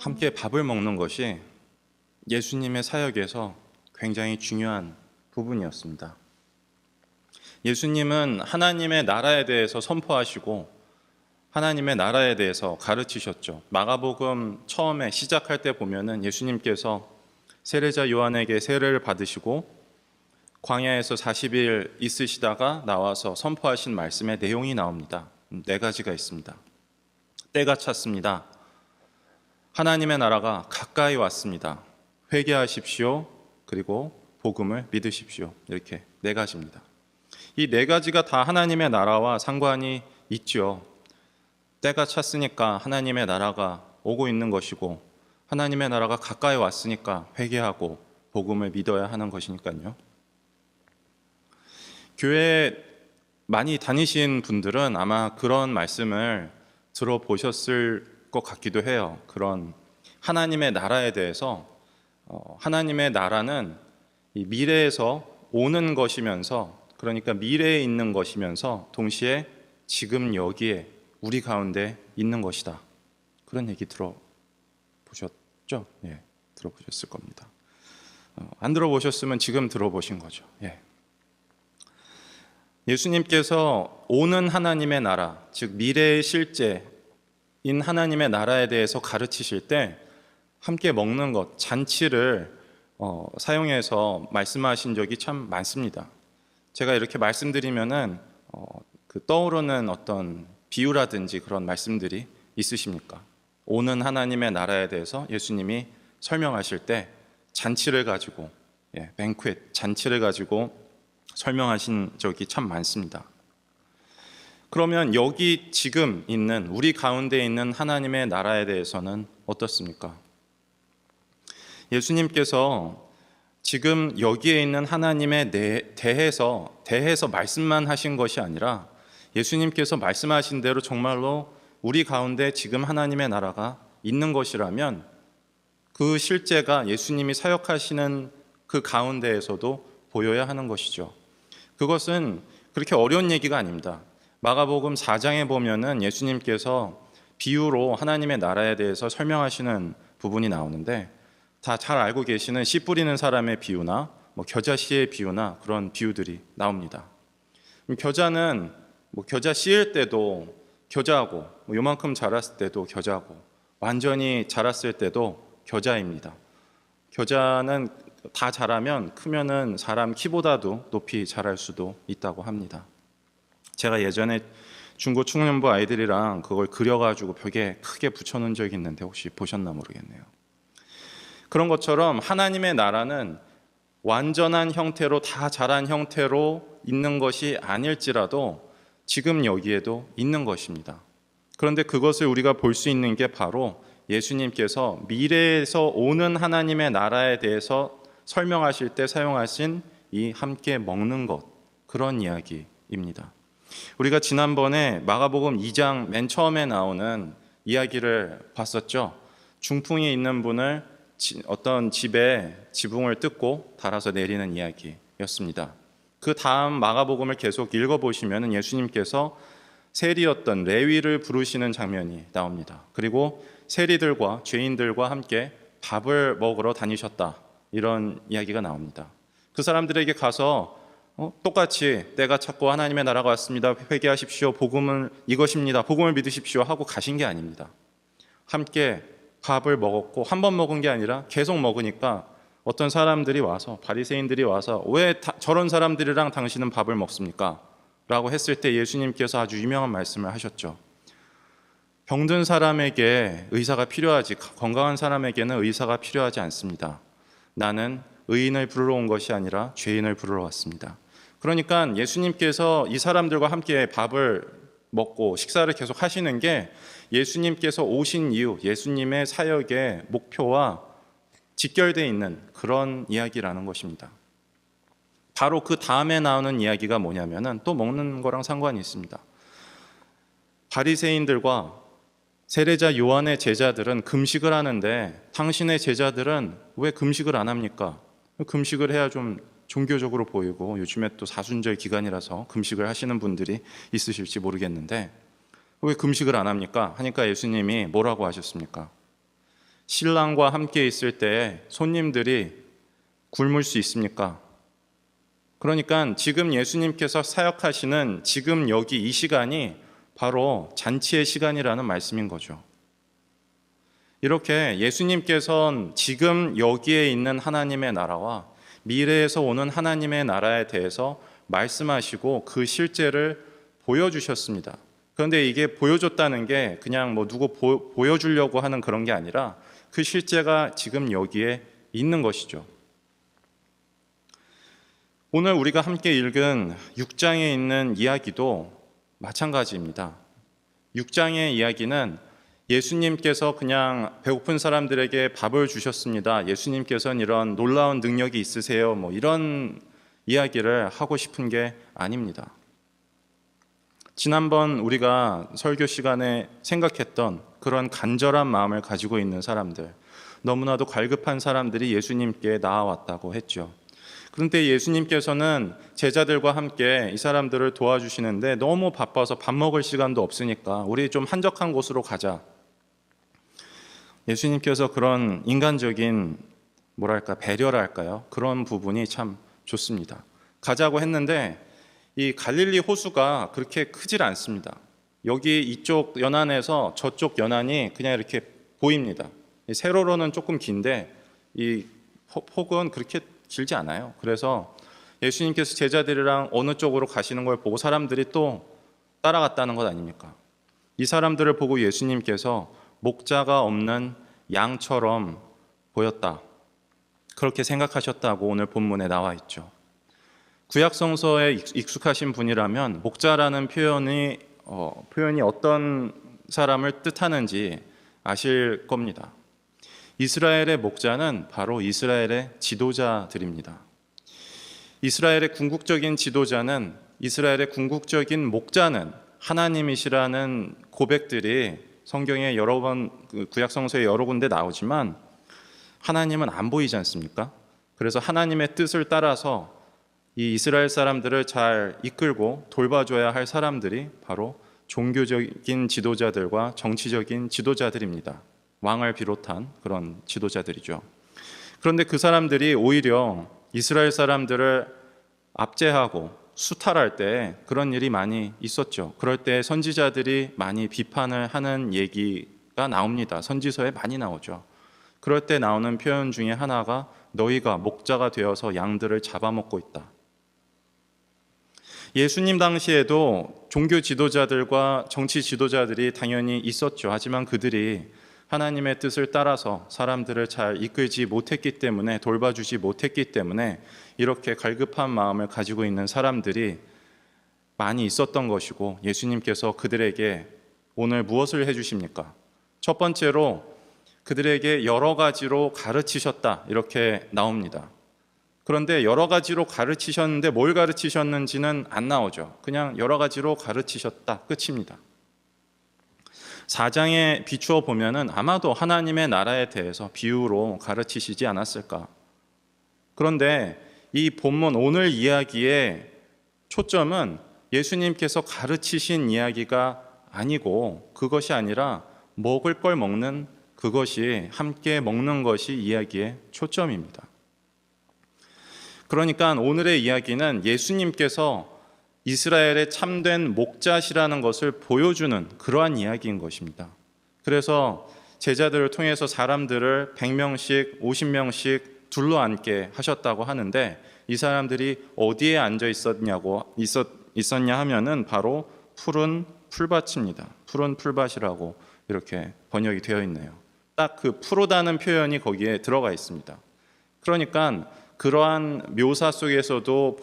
함께 밥을 먹는 것이 예수님의 사역에서 굉장히 중요한 부분이었습니다. 예수님은 하나님의 나라에 대해서 선포하시고 하나님의 나라에 대해서 가르치셨죠. 마가복음 처음에 시작할 때 보면은 예수님께서 세례자 요한에게 세례를 받으시고 광야에서 40일 있으시다가 나와서 선포하신 말씀의 내용이 나옵니다. 4가지가 있습니다. 때가 찼습니다. 하나님의 나라가 가까이 왔습니다. 회개하십시오. 그리고 복음을 믿으십시오. 이렇게 4가지입니다. 이 4가지가 다 하나님의 나라와 상관이 있죠. 때가 찼으니까 하나님의 나라가 오고 있는 것이고 하나님의 나라가 가까이 왔으니까 회개하고 복음을 믿어야 하는 것이니까요. 교회 많이 다니신 분들은 아마 그런 말씀을 들어보셨을 것 같기도 해요. 그런 하나님의 나라에 대해서 하나님의 나라는 이 미래에서 오는 것이면서, 그러니까 미래에 있는 것이면서 동시에 지금 여기에 우리 가운데 있는 것이다. 그런 얘기 들어보셨죠? 예, 들어보셨을 겁니다. 안 들어보셨으면 지금 들어보신 거죠. 예. 예수님께서 오는 하나님의 나라, 즉 미래의 실제인 하나님의 나라에 대해서 가르치실 때 함께 먹는 것, 잔치를 사용해서 말씀하신 적이 참 많습니다. 제가 이렇게 말씀드리면은 떠오르는 어떤 비유라든지 그런 말씀들이 있으십니까? 오는 하나님의 나라에 대해서 예수님이 설명하실 때 잔치를 가지고, 뱅퀘트, 잔치를 가지고 설명하신 적이 참 많습니다. 그러면 여기 지금 있는 우리 가운데 있는 하나님의 나라에 대해서는 어떻습니까? 예수님께서 지금 여기에 있는 하나님에 대해서 말씀만 하신 것이 아니라 예수님께서 말씀하신 대로 정말로 우리 가운데 지금 하나님의 나라가 있는 것이라면 그 실제가 예수님이 사역하시는 그 가운데에서도 보여야 하는 것이죠. 그것은 그렇게 어려운 얘기가 아닙니다. 마가복음 4장에 보면은 예수님께서 비유로 하나님의 나라에 대해서 설명하시는 부분이 나오는데 다 잘 알고 계시는 씨 뿌리는 사람의 비유나 겨자 씨의 비유나 그런 비유들이 나옵니다. 겨자는 겨자 씨일 때도 겨자고 요만큼 자랐을 때도 겨자고 완전히 자랐을 때도 겨자입니다. 겨자는 다 자라면 크면은 사람 키보다도 높이 자랄 수도 있다고 합니다. 제가 예전에 중고 청년부 아이들이랑 그걸 그려가지고 벽에 크게 붙여놓은 적이 있는데 혹시 보셨나 모르겠네요. 그런 것처럼 하나님의 나라는 완전한 형태로 다 자란 형태로 있는 것이 아닐지라도 지금 여기에도 있는 것입니다. 그런데 그것을 우리가 볼 수 있는 게 바로 예수님께서 미래에서 오는 하나님의 나라에 대해서 설명하실 때 사용하신 이 함께 먹는 것, 그런 이야기입니다. 우리가 지난번에 마가복음 2장 맨 처음에 나오는 이야기를 봤었죠. 중풍이 있는 분을 어떤 집에 지붕을 뜯고 달아서 내리는 이야기였습니다. 그 다음 마가복음을 계속 읽어보시면 예수님께서 세리였던 레위를 부르시는 장면이 나옵니다. 그리고 세리들과 죄인들과 함께 밥을 먹으러 다니셨다, 이런 이야기가 나옵니다. 그 사람들에게 가서 똑같이 때가 찼고 하나님의 나라가 왔습니다, 회개하십시오, 복음은 이것입니다, 복음을 믿으십시오 하고 가신 게 아닙니다. 함께 밥을 먹었고 한 번 먹은 게 아니라 계속 먹으니까 어떤 사람들이 와서, 바리새인들이 와서 왜 저런 사람들이랑 당신은 밥을 먹습니까? 라고 했을 때 예수님께서 아주 유명한 말씀을 하셨죠. 병든 사람에게 의사가 필요하지 건강한 사람에게는 의사가 필요하지 않습니다. 나는 의인을 부르러 온 것이 아니라 죄인을 부르러 왔습니다. 그러니까 예수님께서 이 사람들과 함께 밥을 먹고 식사를 계속 하시는 게 예수님께서 오신 이유, 예수님의 사역의 목표와 직결되어 있는 그런 이야기라는 것입니다. 바로 그 다음에 나오는 이야기가 뭐냐면은 또 먹는 거랑 상관이 있습니다. 바리새인들과 세례자 요한의 제자들은 금식을 하는데 당신의 제자들은 왜 금식을 안 합니까? 금식을 해야 좀 종교적으로 보이고 요즘에 또 사순절 기간이라서 금식을 하시는 분들이 있으실지 모르겠는데 왜 금식을 안 합니까? 하니까 예수님이 뭐라고 하셨습니까? 신랑과 함께 있을 때 손님들이 굶을 수 있습니까? 그러니까 지금 예수님께서 사역하시는 지금 여기 이 시간이 바로 잔치의 시간이라는 말씀인 거죠. 이렇게 예수님께서는 지금 여기에 있는 하나님의 나라와 미래에서 오는 하나님의 나라에 대해서 말씀하시고 그 실제를 보여주셨습니다. 그런데 이게 보여줬다는 게 그냥 뭐 누구 보여주려고 하는 그런 게 아니라 그 실제가 지금 여기에 있는 것이죠. 오늘 우리가 함께 읽은 6장에 있는 이야기도 마찬가지입니다. 6장의 이야기는 예수님께서 그냥 배고픈 사람들에게 밥을 주셨습니다. 예수님께서는 이런 놀라운 능력이 있으세요. 뭐 이런 이야기를 하고 싶은 게 아닙니다. 지난번 우리가 설교 시간에 생각했던 그런 간절한 마음을 가지고 있는 사람들, 너무나도 갈급한 사람들이 예수님께 나아왔다고 했죠. 그런데 예수님께서는 제자들과 함께 이 사람들을 도와주시는데 너무 바빠서 밥 먹을 시간도 없으니까 우리 좀 한적한 곳으로 가자. 예수님께서 그런 인간적인 배려랄까요? 그런 부분이 참 좋습니다. 가자고 했는데 이 갈릴리 호수가 그렇게 크질 않습니다. 여기 이쪽 연안에서 저쪽 연안이 그냥 이렇게 보입니다. 세로로는 조금 긴데 이 폭은 그렇게 길지 않아요. 그래서 예수님께서 제자들이랑 어느 쪽으로 가시는 걸 보고 사람들이 또 따라갔다는 것 아닙니까? 이 사람들을 보고 예수님께서 목자가 없는 양처럼 보였다. 그렇게 생각하셨다고 오늘 본문에 나와 있죠. 구약 성서에 익숙하신 분이라면 목자라는 표현이 어떤 사람을 뜻하는지 아실 겁니다. 이스라엘의 목자는 바로 이스라엘의 지도자들입니다. 이스라엘의 궁극적인 지도자는, 이스라엘의 궁극적인 목자는 하나님이시라는 고백들이 성경에 여러 번, 구약 성서에 여러 군데 나오지만 하나님은 안 보이지 않습니까? 그래서 하나님의 뜻을 따라서 이 이스라엘 사람들을 잘 이끌고 돌봐줘야 할 사람들이 바로 종교적인 지도자들과 정치적인 지도자들입니다. 왕을 비롯한 그런 지도자들이죠. 그런데 그 사람들이 오히려 이스라엘 사람들을 압제하고 수탈할 때 그런 일이 많이 있었죠. 그럴 때 선지자들이 많이 비판을 하는 얘기가 나옵니다. 선지서에 많이 나오죠. 그럴 때 나오는 표현 중에 하나가 너희가 목자가 되어서 양들을 잡아먹고 있다. 예수님 당시에도 종교 지도자들과 정치 지도자들이 당연히 있었죠. 하지만 그들이 하나님의 뜻을 따라서 사람들을 잘 이끌지 못했기 때문에, 돌봐주지 못했기 때문에 이렇게 갈급한 마음을 가지고 있는 사람들이 많이 있었던 것이고, 예수님께서 그들에게 오늘 무엇을 해주십니까? 첫 번째로 그들에게 여러 가지로 가르치셨다, 이렇게 나옵니다. 그런데 여러 가지로 가르치셨는데 뭘 가르치셨는지는 안 나오죠. 그냥 여러 가지로 가르치셨다, 끝입니다. 4장에 비추어 보면은 아마도 하나님의 나라에 대해서 비유로 가르치시지 않았을까. 그런데 이 본문 오늘 이야기의 초점은 예수님께서 가르치신 이야기가 아니고, 그것이 아니라 먹을 걸 먹는 그것이, 함께 먹는 것이 이야기의 초점입니다. 그러니까 오늘의 이야기는 예수님께서 이스라엘의 참된 목자시라는 것을 보여주는 그러한 이야기인 것입니다. 그래서 제자들을 통해서 사람들을 100명씩 50명씩 둘러앉게 하셨다고 하는데, 이 사람들이 어디에 앉아 있었냐 하면은 바로 푸른 풀밭입니다. 푸른 풀밭이라고 이렇게 번역이 되어 있네요. 딱 그 푸르다는 표현이 거기에 들어가 있습니다. 그러니까 그러한 묘사 속에서도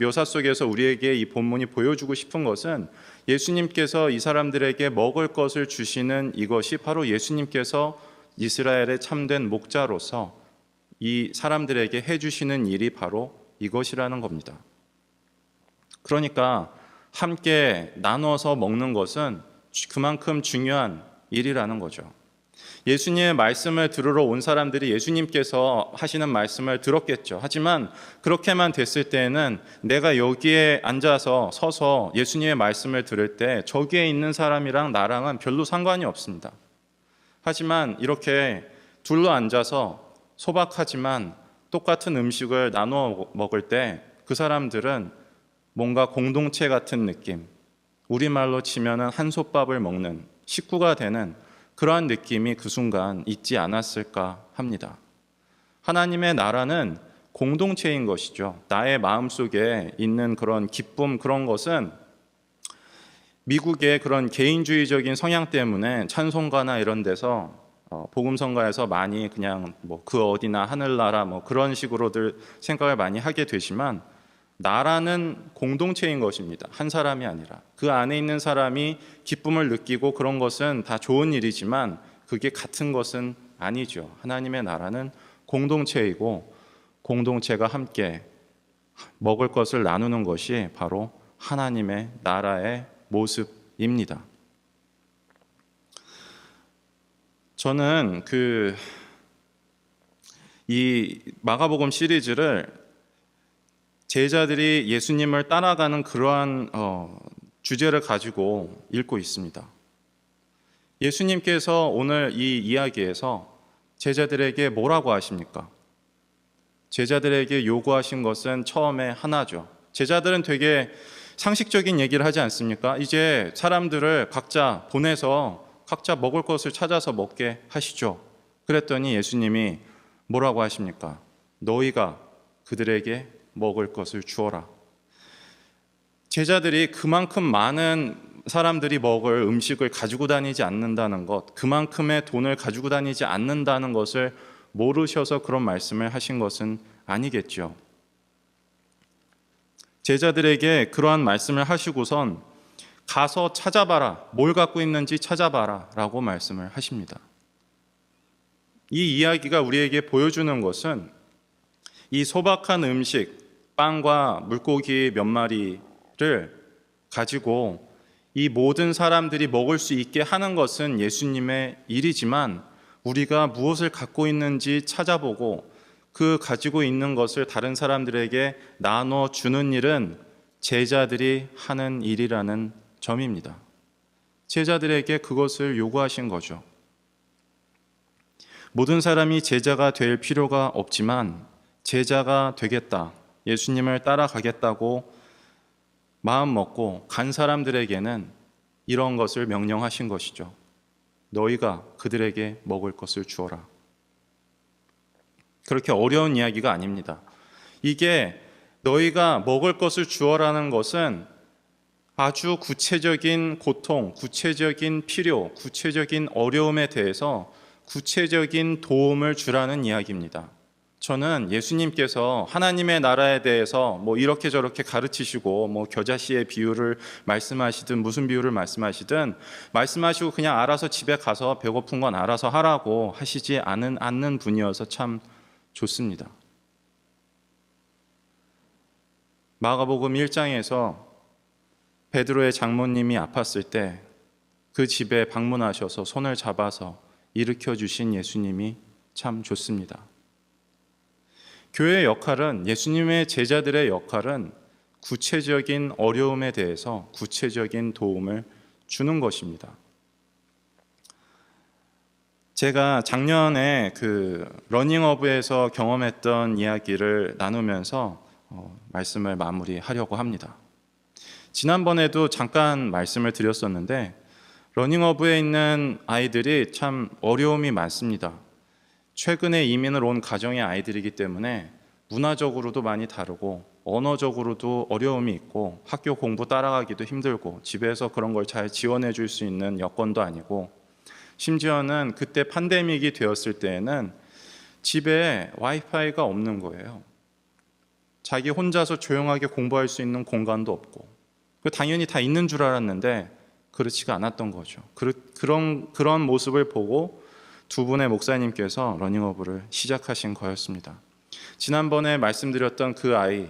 묘사 속에서 우리에게 이 본문이 보여주고 싶은 것은, 예수님께서 이 사람들에게 먹을 것을 주시는 이것이 바로 예수님께서 이스라엘의 참된 목자로서 이 사람들에게 해주시는 일이 바로 이것이라는 겁니다. 그러니까 함께 나눠서 먹는 것은 그만큼 중요한 일이라는 거죠. 예수님의 말씀을 들으러 온 사람들이 예수님께서 하시는 말씀을 들었겠죠. 하지만 그렇게만 됐을 때에는 내가 여기에 앉아서 서서 예수님의 말씀을 들을 때 저기에 있는 사람이랑 나랑은 별로 상관이 없습니다. 하지만 이렇게 둘러 앉아서 소박하지만 똑같은 음식을 나누어 먹을 때 그 사람들은 뭔가 공동체 같은 느낌, 우리말로 치면은 한솥밥을 먹는 식구가 되는 그러한 느낌이 그 순간 있지 않았을까 합니다. 하나님의 나라는 공동체인 것이죠. 나의 마음속에 있는 그런 기쁨, 그런 것은 미국의 그런 개인주의적인 성향 때문에 찬송가나 이런 데서 복음성가에서 많이 그냥 뭐 그 어디나 하늘나라 뭐 그런 식으로들 생각을 많이 하게 되지만, 나라는 공동체인 것입니다. 한 사람이 아니라 그 안에 있는 사람이 기쁨을 느끼고 그런 것은 다 좋은 일이지만 그게 같은 것은 아니죠. 하나님의 나라는 공동체이고 공동체가 함께 먹을 것을 나누는 것이 바로 하나님의 나라의 모습입니다. 저는 이 마가복음 시리즈를 제자들이 예수님을 따라가는 그러한 주제를 가지고 읽고 있습니다. 예수님께서 오늘 이 이야기에서 제자들에게 뭐라고 하십니까? 제자들에게 요구하신 것은 처음에 하나죠. 제자들은 되게 상식적인 얘기를 하지 않습니까? 이제 사람들을 각자 보내서 각자 먹을 것을 찾아서 먹게 하시죠. 그랬더니 예수님이 뭐라고 하십니까? 너희가 그들에게 먹을 것을 주어라. 제자들이 그만큼 많은 사람들이 먹을 음식을 가지고 다니지 않는다는 것, 그만큼의 돈을 가지고 다니지 않는다는 것을 모르셔서 그런 말씀을 하신 것은 아니겠죠. 제자들에게 그러한 말씀을 하시고선 가서 찾아봐라, 뭘 갖고 있는지 찾아봐라 라고 말씀을 하십니다. 이 이야기가 우리에게 보여주는 것은 이 소박한 음식, 빵과 물고기 몇 마리를 가지고 이 모든 사람들이 먹을 수 있게 하는 것은 예수님의 일이지만, 우리가 무엇을 갖고 있는지 찾아보고 그 가지고 있는 것을 다른 사람들에게 나눠주는 일은 제자들이 하는 일이라는 점입니다. 제자들에게 그것을 요구하신 거죠. 모든 사람이 제자가 될 필요가 없지만 제자가 되겠다, 예수님을 따라가겠다고 마음 먹고 간 사람들에게는 이런 것을 명령하신 것이죠. 너희가 그들에게 먹을 것을 주어라. 그렇게 어려운 이야기가 아닙니다. 이게 너희가 먹을 것을 주어라는 것은 아주 구체적인 고통, 구체적인 필요, 구체적인 어려움에 대해서 구체적인 도움을 주라는 이야기입니다. 저는 예수님께서 하나님의 나라에 대해서 뭐 이렇게 저렇게 가르치시고 뭐 겨자씨의 비유를 말씀하시든 무슨 비유를 말씀하시든 말씀하시고 그냥 알아서 집에 가서 배고픈 건 알아서 하라고 하시지 않는 분이어서 참 좋습니다. 마가복음 1장에서 베드로의 장모님이 아팠을 때 그 집에 방문하셔서 손을 잡아서 일으켜 주신 예수님이 참 좋습니다. 교회의 역할은, 예수님의 제자들의 역할은 구체적인 어려움에 대해서 구체적인 도움을 주는 것입니다. 제가 작년에 러닝어브에서 경험했던 이야기를 나누면서 말씀을 마무리하려고 합니다. 지난번에도 잠깐 말씀을 드렸었는데, 러닝어브에 있는 아이들이 참 어려움이 많습니다. 최근에 이민을 온 가정의 아이들이기 때문에 문화적으로도 많이 다르고 언어적으로도 어려움이 있고 학교 공부 따라가기도 힘들고 집에서 그런 걸 잘 지원해 줄 수 있는 여건도 아니고, 심지어는 그때 팬데믹이 되었을 때에는 집에 와이파이가 없는 거예요. 자기 혼자서 조용하게 공부할 수 있는 공간도 없고, 당연히 다 있는 줄 알았는데 그렇지가 않았던 거죠. 그런 모습을 보고 두 분의 목사님께서 러닝어브를 시작하신 거였습니다. 지난번에 말씀드렸던 그 아이,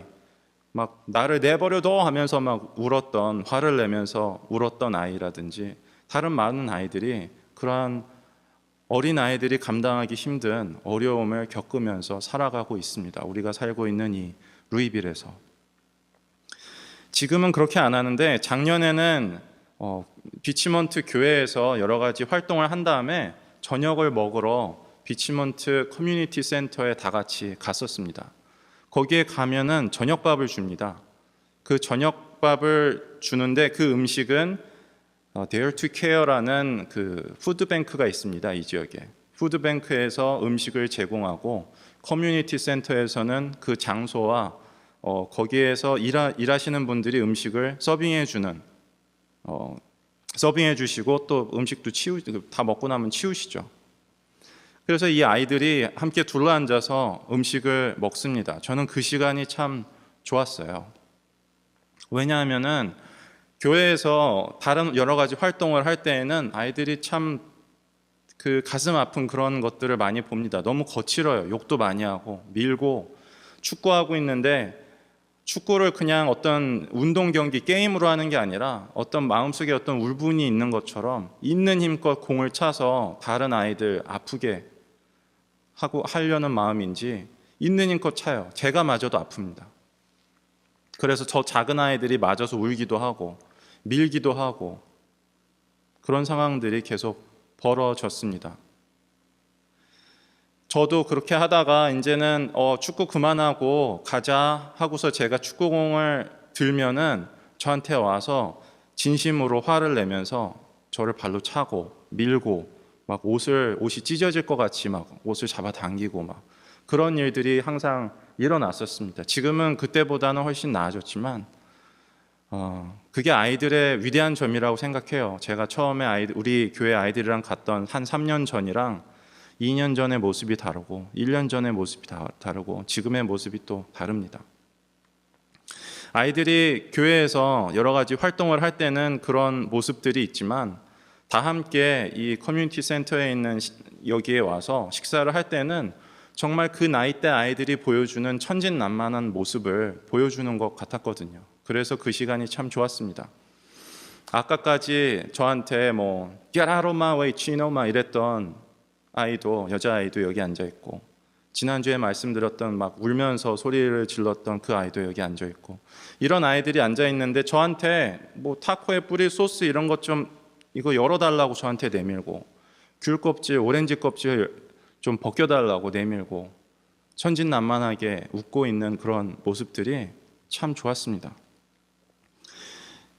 막 나를 내버려둬 하면서 막 울었던, 화를 내면서 울었던 아이라든지 다른 많은 아이들이 그러한 어린 아이들이 감당하기 힘든 어려움을 겪으면서 살아가고 있습니다. 우리가 살고 있는 이 루이빌에서. 지금은 그렇게 안 하는데 작년에는 비치먼트 교회에서 여러 가지 활동을 한 다음에 저녁을 먹으러 비치먼트 커뮤니티 센터에 다 같이 갔었습니다. 거기에 가면은 저녁밥을 줍니다. 그 저녁밥을 주는데 그 음식은 Dare to Care라는 그 푸드뱅크가 있습니다. 이 지역에. 푸드뱅크에서 음식을 제공하고 커뮤니티 센터에서는 그 장소와 거기에서 일하시는 분들이 음식을 서빙해 주시고 또 음식도 다 먹고 나면 치우시죠. 그래서 이 아이들이 함께 둘러앉아서 음식을 먹습니다. 저는 그 시간이 참 좋았어요. 왜냐하면은 교회에서 다른 여러 가지 활동을 할 때에는 아이들이 참 그 가슴 아픈 그런 것들을 많이 봅니다. 너무 거칠어요. 욕도 많이 하고 밀고 축구하고 있는데 축구를 그냥 어떤 운동 경기 게임으로 하는 게 아니라 어떤 마음속에 어떤 울분이 있는 것처럼 있는 힘껏 공을 차서 다른 아이들 아프게 하려는 마음인지 있는 힘껏 차요. 제가 맞아도 아픕니다. 그래서 저 작은 아이들이 맞아서 울기도 하고 밀기도 하고 그런 상황들이 계속 벌어졌습니다. 저도 그렇게 하다가 이제는 축구 그만하고 가자 하고서 제가 축구공을 들면은 저한테 와서 진심으로 화를 내면서 저를 발로 차고 밀고 막 옷이 찢어질 것 같이 막 옷을 잡아당기고 막 그런 일들이 항상 일어났었습니다. 지금은 그때보다는 훨씬 나아졌지만 그게 아이들의 위대한 점이라고 생각해요. 제가 처음에 우리 교회 아이들이랑 갔던 한 3년 전이랑 2년 전의 모습이 다르고 1년 전의 모습이 다르고 지금의 모습이 또 다릅니다. 아이들이 교회에서 여러 가지 활동을 할 때는 그런 모습들이 있지만 다 함께 이 커뮤니티 센터에 있는 여기에 와서 식사를 할 때는 정말 그 나이대 아이들이 보여주는 천진난만한 모습을 보여주는 것 같았거든요. 그래서 그 시간이 참 좋았습니다. 아까까지 저한테 Get out of my way, Chino 막 이랬던 여자아이도 여기 앉아있고 지난주에 말씀드렸던 막 울면서 소리를 질렀던 그 아이도 여기 앉아있고 이런 아이들이 앉아있는데 저한테 타코에 뿌릴 소스 이런 것 좀 이거 열어달라고 저한테 내밀고 귤 껍질, 오렌지 껍질 좀 벗겨달라고 내밀고 천진난만하게 웃고 있는 그런 모습들이 참 좋았습니다.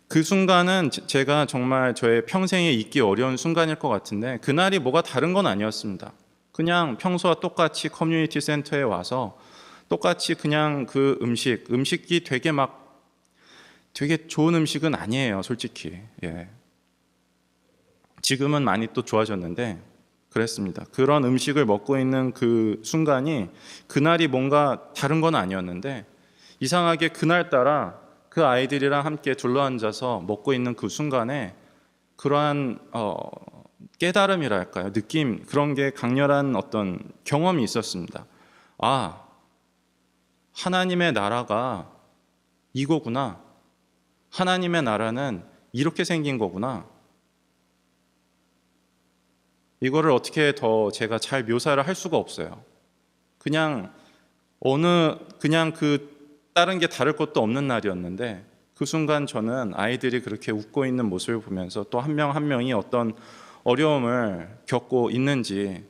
그 순간은 제가 정말 저의 평생에 잊기 어려운 순간일 것 같은데 그날이 뭐가 다른 건 아니었습니다. 그냥 평소와 똑같이 커뮤니티 센터에 와서 똑같이 그냥 그 음식이 되게 좋은 음식은 아니에요, 솔직히. 예. 지금은 많이 또 좋아졌는데 그랬습니다. 그런 음식을 먹고 있는 그 순간이 그날이 뭔가 다른 건 아니었는데 이상하게 그날따라 그 아이들이랑 함께 둘러앉아서 먹고 있는 그 순간에 그러한 깨달음이랄까요? 느낌, 그런 게 강렬한 어떤 경험이 있었습니다. 하나님의 나라가 이거구나. 하나님의 나라는 이렇게 생긴 거구나. 이거를 어떻게 더 제가 잘 묘사를 할 수가 없어요. 그냥 다른 게 다를 것도 없는 날이었는데 그 순간 저는 아이들이 그렇게 웃고 있는 모습을 보면서 또 한 명 한 명이 어떤 어려움을 겪고 있는지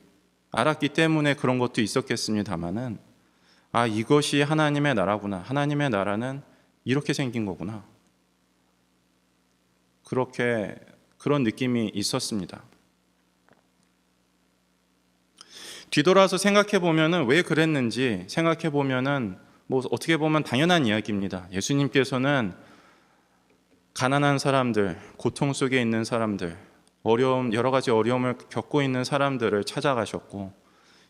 알았기 때문에 그런 것도 있었겠습니다마는 이것이 하나님의 나라구나. 하나님의 나라는 이렇게 생긴 거구나. 그런 느낌이 있었습니다. 뒤돌아서 생각해 보면은 왜 그랬는지 생각해 보면은 어떻게 보면 당연한 이야기입니다. 예수님께서는 가난한 사람들, 고통 속에 있는 사람들, 여러 가지 어려움을 겪고 있는 사람들을 찾아가셨고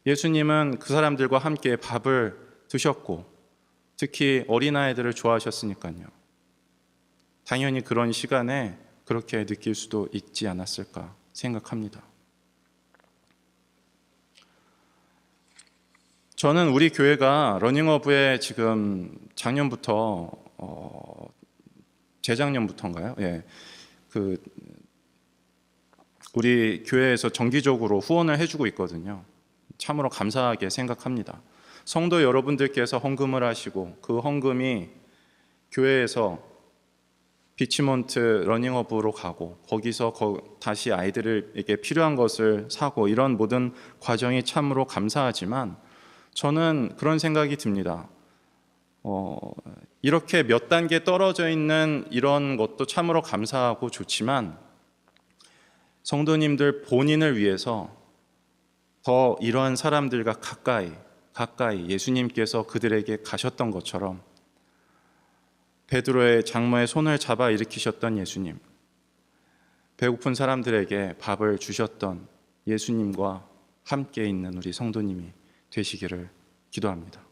예수님은 그 사람들과 함께 밥을 드셨고 특히 어린아이들을 좋아하셨으니까요. 당연히 그런 시간에 그렇게 느낄 수도 있지 않았을까 생각합니다. 저는 우리 교회가 러닝어브에 지금 재작년부터인가요? 예, 우리 교회에서 정기적으로 후원을 해주고 있거든요. 참으로 감사하게 생각합니다. 성도 여러분들께서 헌금을 하시고 그 헌금이 교회에서 비치몬트 러닝업으로 가고 거기서 다시 아이들에게 필요한 것을 사고 이런 모든 과정이 참으로 감사하지만 저는 그런 생각이 듭니다. 이렇게 몇 단계 떨어져 있는 이런 것도 참으로 감사하고 좋지만 성도님들 본인을 위해서 더 이러한 사람들과 가까이 예수님께서 그들에게 가셨던 것처럼 베드로의 장모의 손을 잡아 일으키셨던 예수님, 배고픈 사람들에게 밥을 주셨던 예수님과 함께 있는 우리 성도님이 되시기를 기도합니다.